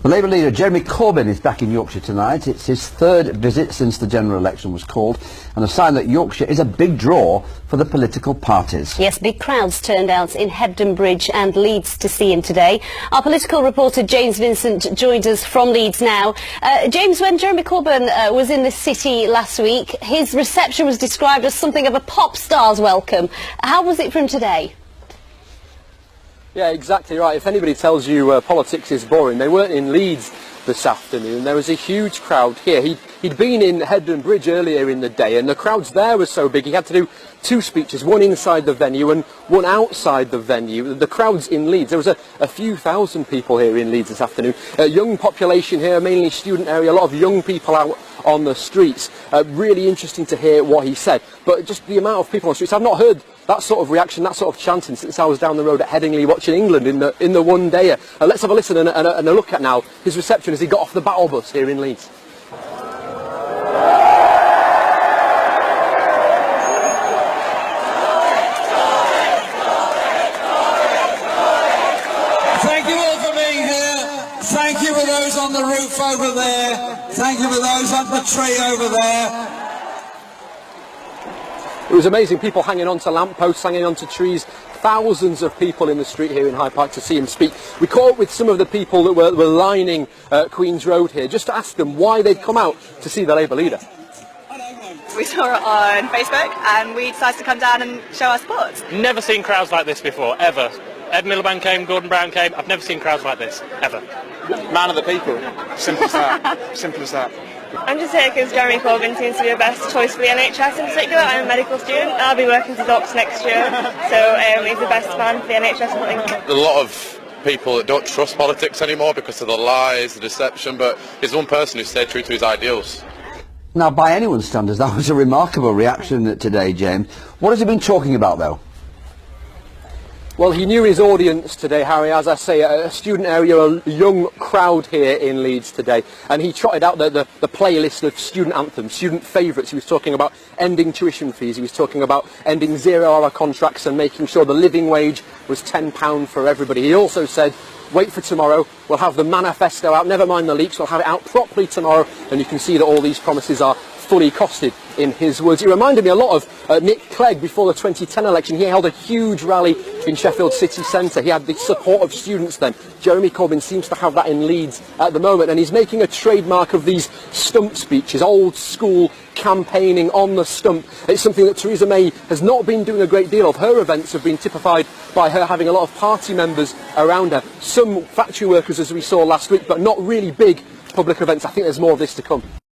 The Labour leader Jeremy Corbyn is back in Yorkshire tonight. It's his third visit since the general election was called, and a sign that Yorkshire is a big draw for the political parties. Yes, big crowds turned out in Hebden Bridge and Leeds to see him today. Our political reporter James Vincent joined us from Leeds now. James, when Jeremy Corbyn was in the city last week, his reception was described as something of a pop star's welcome. How was it for him today? Yeah, exactly right. If anybody tells you politics is boring, they weren't in Leeds this afternoon. There was a huge crowd here. He'd been in Hebden Bridge earlier in the day, and the crowds there were so big he had to do two speeches, one inside the venue and one outside the venue. The crowds in Leeds, there was a few thousand people here in Leeds this afternoon. Young population here, mainly student area, a lot of young people out on the streets. Really interesting to hear what he said. But just the amount of people on the streets, I've not heard that sort of reaction, that sort of chanting since I was down the road at Headingley watching England in the one day. Let's have a listen and a look at now his reception as he got off the battle bus here in Leeds. Thank you all for being here. Thank you for those on the roof over there. Thank you for those on the tree over there. It was amazing, people hanging onto lampposts, hanging onto trees, thousands of people in the street here in Hyde Park to see him speak. We caught up with some of the people that were lining Queen's Road here just to ask them why they'd come out to see the Labour leader. We saw it on Facebook and we decided to come down and show our support. Never seen crowds like this before, ever. Ed Miliband came, Gordon Brown came. I've never seen crowds like this, ever. Man of the people. Simple as that. Simple as that. I'm just here because Jeremy Corbyn seems to be the best choice for the NHS in particular. I'm a medical student. I'll be working as a doctor next year, so he's the best man for the NHS, I think. A lot of people that don't trust politics anymore because of the lies, the deception, but he's one person who stayed true to his ideals. Now, by anyone's standards, that was a remarkable reaction today, James. What has he been talking about, though? Well, he knew his audience today, Harry, as I say, a student area, a young crowd here in Leeds today, and he trotted out the playlist of student anthems, student favourites. He was talking about ending tuition fees, he was talking about ending 0-hour contracts and making sure the living wage was £10 for everybody. He also said, wait for tomorrow, we'll have the manifesto out, never mind the leaks, we'll have it out properly tomorrow, and you can see that all these promises are fully costed, in his words. It reminded me a lot of Nick Clegg before the 2010 election. He held a huge rally in Sheffield city centre. He had the support of students then. Jeremy Corbyn seems to have that in Leeds at the moment, and he's making a trademark of these stump speeches, old school campaigning on the stump. It's something that Theresa May has not been doing a great deal of. Her events have been typified by her having a lot of party members around her. Some factory workers, as we saw last week, but not really big public events. I think there's more of this to come.